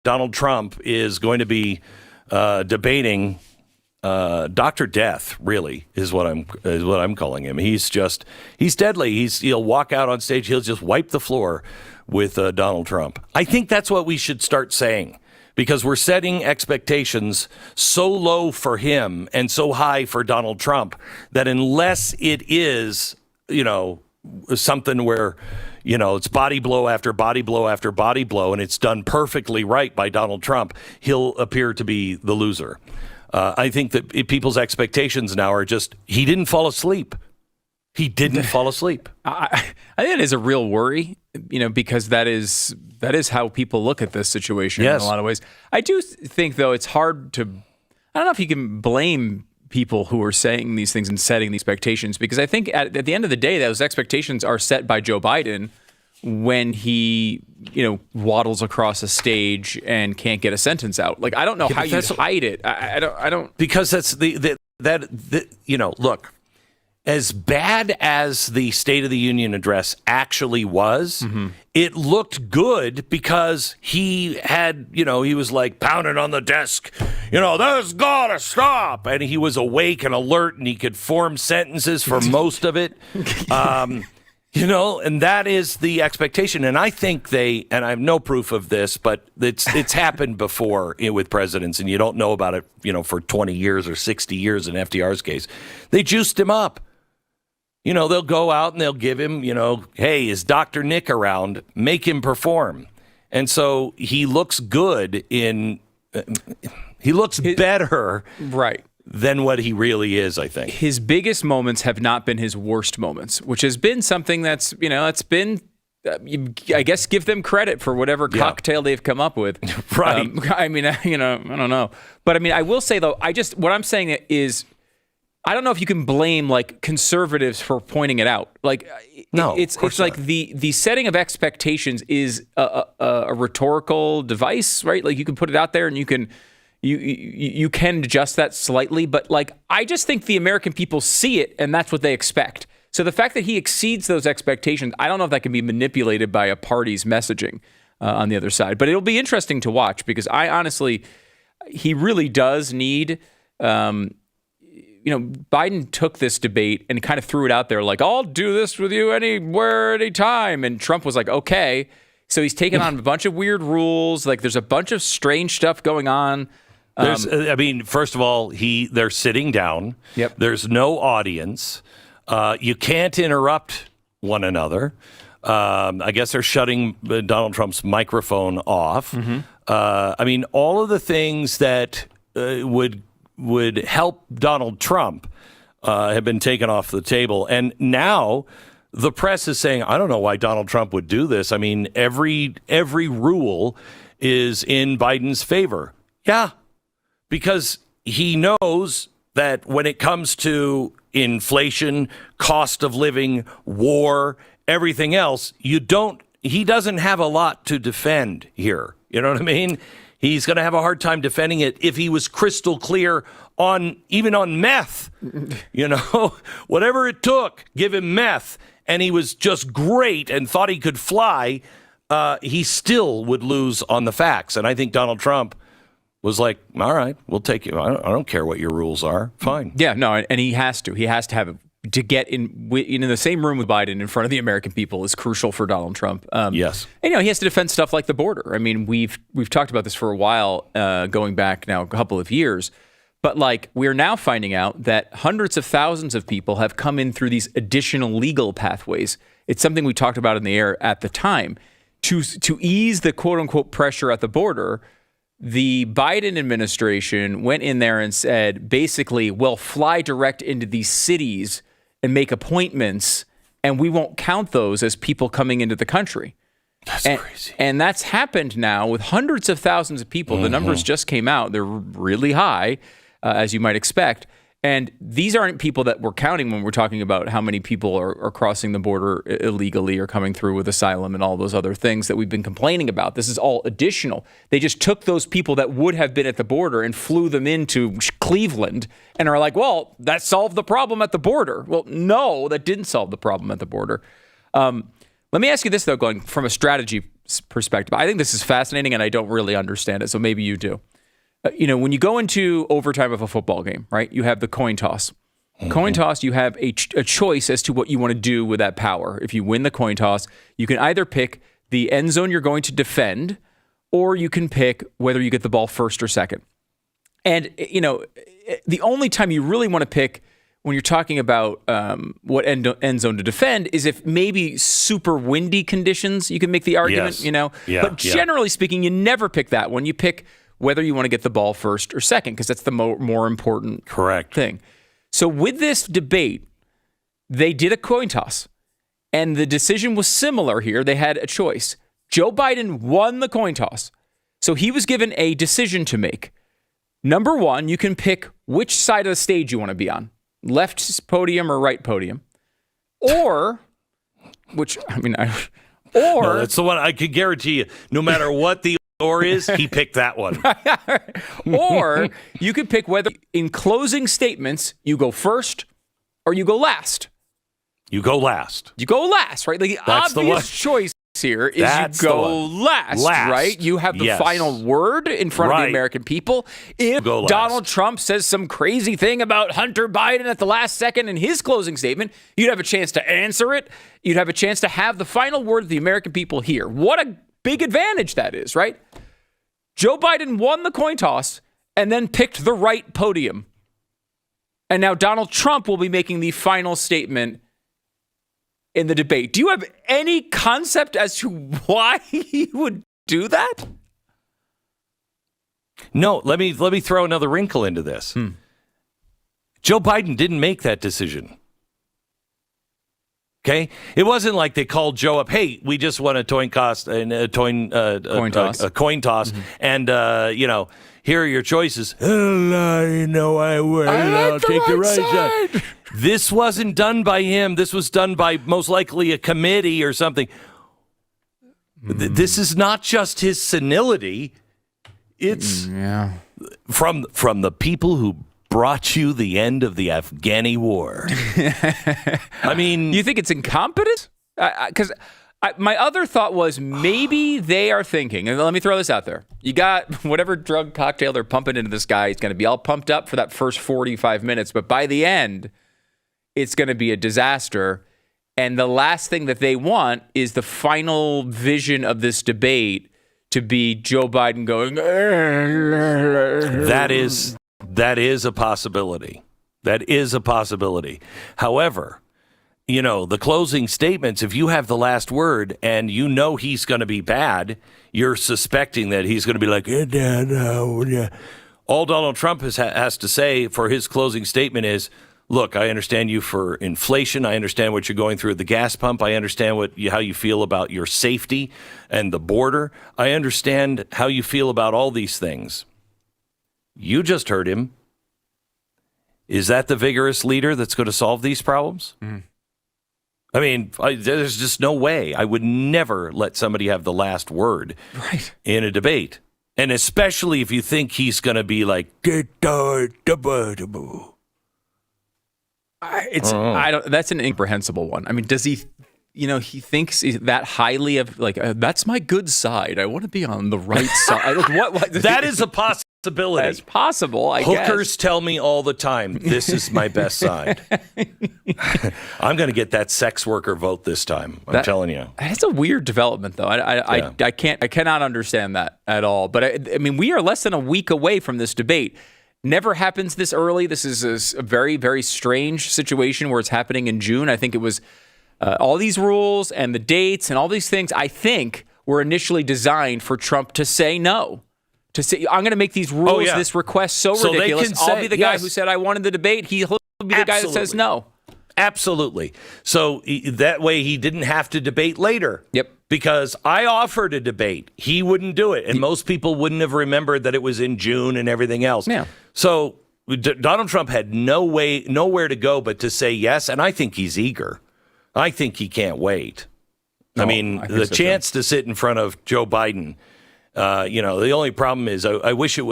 Donald Trump is going to be debating Dr. Death, really, is what I'm calling him. He's deadly. He'll walk out on stage. He'll just wipe the floor with Donald Trump. I think that's what we should start saying, because we're setting expectations so low for him and so high for Donald Trump that unless it is, something where, it's body blow after body blow after body blow, and it's done perfectly right by Donald Trump, he'll appear to be the loser. I think that people's expectations now are just, he didn't fall asleep. He didn't fall asleep. I think it is a real worry, because that is how people look at this situation in a lot of ways. I do think, though, it's hard to, I don't know if you can blame people who are saying these things and setting these expectations, because I think at the end of the day, those expectations are set by Joe Biden when he, waddles across a stage and can't get a sentence out. Like, I don't know how you hide it. I don't. Because that's look, as bad as the State of the Union address actually was, it looked good because he had, he was like pounding on the desk, there's gotta stop. And he was awake and alert and he could form sentences for most of it. And that is the expectation. And I think and I have no proof of this, but it's happened before with presidents, and you don't know about it, for 20 years or 60 years in FDR's case. They juiced him up. They'll go out and they'll give him, hey, is Dr. Nick around? Make him perform. And so he looks good he looks better. Right. Than what he really is, I think. His biggest moments have not been his worst moments, which has been something that's, it's been, I guess, give them credit for whatever cocktail they've come up with. Right. I don't know. But I will say, though, what I'm saying is, I don't know if you can blame conservatives for pointing it out. No, it's like the setting of expectations is a rhetorical device, right? Like, you can put it out there and you can adjust that slightly, but I just think the American people see it and that's what they expect. So the fact that he exceeds those expectations, I don't know if that can be manipulated by a party's messaging on the other side. But it'll be interesting to watch, because he really does need. Biden took this debate and kind of threw it out there like, I'll do this with you anywhere, anytime. And Trump was like, okay. So he's taken on a bunch of weird rules. There's a bunch of strange stuff going on. First of all, they're sitting down. Yep. There's no audience. You can't interrupt one another. I guess they're shutting Donald Trump's microphone off. Mm-hmm. All of the things that would help Donald Trump have been taken off the table. And now the press is saying, I don't know why Donald Trump would do this. Every rule is in Biden's favor. Yeah, because he knows that when it comes to inflation, cost of living, war, everything else, he doesn't have a lot to defend here. You know what I mean? He's going to have a hard time defending it if he was crystal clear even on meth. Whatever it took, give him meth. And he was just great and thought he could fly. He still would lose on the facts. And I think Donald Trump was like, all right, we'll take it. I don't care what your rules are. Fine. Yeah, no, and he has to. He has to have it. To get in the same room with Biden in front of the American people is crucial for Donald Trump. Yes. And, he has to defend stuff like the border. We've talked about this for a while, going back now a couple of years. But we're now finding out that hundreds of thousands of people have come in through these additional legal pathways. It's something we talked about in the air at the time. To ease the quote unquote pressure at the border, the Biden administration went in there and said, basically, we'll fly direct into these cities and make appointments, and we won't count those as people coming into the country. That's crazy. And that's happened now with hundreds of thousands of people. Mm-hmm. The numbers just came out. They're really high, as you might expect. And these aren't people that we're counting when we're talking about how many people are crossing the border illegally or coming through with asylum and all those other things that we've been complaining about. This is all additional. They just took those people that would have been at the border and flew them into Cleveland and are like, well, that solved the problem at the border. Well, no, that didn't solve the problem at the border. Let me ask you this, though, Glenn, from a strategy perspective. I think this is fascinating, and I don't really understand it, so maybe you do. When you go into overtime of a football game, right, you have the coin toss. Coin toss, you have a choice as to what you want to do with that power. If you win the coin toss, you can either pick the end zone you're going to defend, or you can pick whether you get the ball first or second. And, the only time you really want to pick when you're talking about what end zone to defend is if maybe super windy conditions, you can make the argument, Yeah, but generally speaking, you never pick that one. You pick whether you want to get the ball first or second, because that's the more important thing. So with this debate, they did a coin toss, and the decision was similar here. They had a choice. Joe Biden won the coin toss, so he was given a decision to make. Number one, you can pick which side of the stage you want to be on, left podium or right podium, or no, that's the one I can guarantee you. No matter what the or is, he picked that one. Or you could pick whether in closing statements you go first or you go last. You go last. You go last, right? Like the That's obvious choice here is you go last, right? You have the final word in front of the American people. If Donald Trump says some crazy thing about Hunter Biden at the last second in his closing statement, you'd have a chance to answer it. You'd have a chance to have the final word of the American people hear. What a big advantage that is, right? Joe Biden won the coin toss and then picked the right podium. And now Donald Trump will be making the final statement in the debate. Do you have any concept as to why he would do that? No, let me throw another wrinkle into this. Joe Biden didn't make that decision. Okay, it wasn't like they called Joe up. Hey, we just won a coin toss, and here are your choices. I will. I'll take the right side. This wasn't done by him. This was done by most likely a committee or something. This is not just his senility. It's from the people who brought you the end of the Afghani war. I mean, you think it's incompetent? Because my other thought was maybe they are thinking, and let me throw this out there. You got whatever drug cocktail they're pumping into this guy. He's going to be all pumped up for that first 45 minutes, but by the end, it's going to be a disaster. And the last thing that they want is the final vision of this debate to be Joe Biden going. That is a possibility. That is a possibility. However, the closing statements, if you have the last word and he's going to be bad, you're suspecting that he's going to be like, all Donald Trump has to say for his closing statement is, look, I understand you for inflation. I understand what you're going through at the gas pump. I understand how you feel about your safety and the border. I understand how you feel about all these things. You just heard him. Is that the vigorous leader that's going to solve these problems? I mean, there's just no way. I would never let somebody have the last word in a debate. And especially if you think he's going to be like, that's an incomprehensible one. I mean, does he, he thinks that highly of that's my good side. I want to be on the right side. That is a possibility. It's possible, I guess. Hookers tell me all the time, this is my best side. I'm going to get that sex worker vote this time. I'm telling you. It's a weird development, though. I cannot understand that at all. But I mean, we are less than a week away from this debate. Never happens this early. This is a very, very strange situation where it's happening in June. I think it was all these rules and the dates and all these things, I think, were initially designed for Trump to say no. To say, I'm going to make these rules, this request so ridiculous. I'll be the guy who said I wanted the debate. He'll be the guy that says no. Absolutely. So that way he didn't have to debate later. Yep. Because I offered a debate. He wouldn't do it. And most people wouldn't have remembered that it was in June and everything else. Yeah. So Donald Trump had nowhere to go but to say yes. And I think he's eager. I think he can't wait. The chance to sit in front of Joe Biden. The only problem is I wish it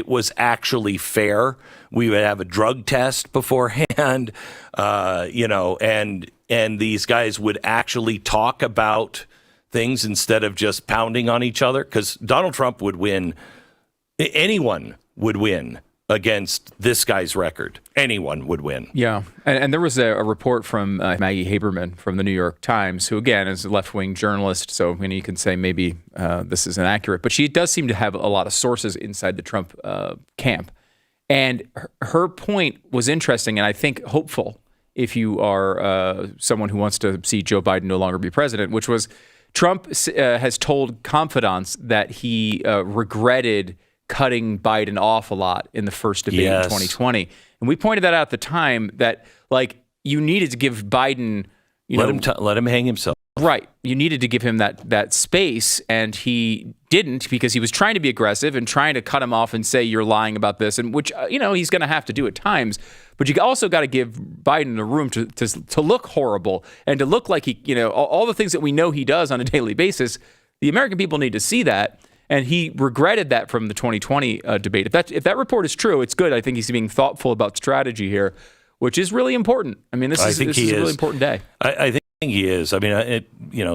was actually fair. We would have a drug test beforehand, and these guys would actually talk about things instead of just pounding on each other? Because Donald Trump would win. Anyone would win against this guy's record. Anyone would win. Yeah. And there was a report from Maggie Haberman from the New York Times, who, again, is a left-wing journalist. So you can say maybe this is inaccurate. But she does seem to have a lot of sources inside the Trump camp. And her point was interesting and I think hopeful if you are someone who wants to see Joe Biden no longer be president, which was Trump has told confidants that he regretted cutting Biden off a lot in the first debate in 2020. And we pointed that out at the time that, like, you needed to give Biden, let him hang himself. Right. You needed to give him that space, and he didn't because he was trying to be aggressive and trying to cut him off and say, you're lying about this, and which, he's going to have to do at times. But you also got to give Biden the room to look horrible and to look like he, all the things that we know he does on a daily basis. The American people need to see that. And he regretted that from the 2020 debate. If that report is true, it's good. I think he's being thoughtful about strategy here, which is really important. I mean, this is a really important day. I think he is. I mean,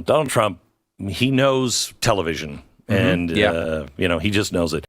Donald Trump, he knows television, and he just knows it.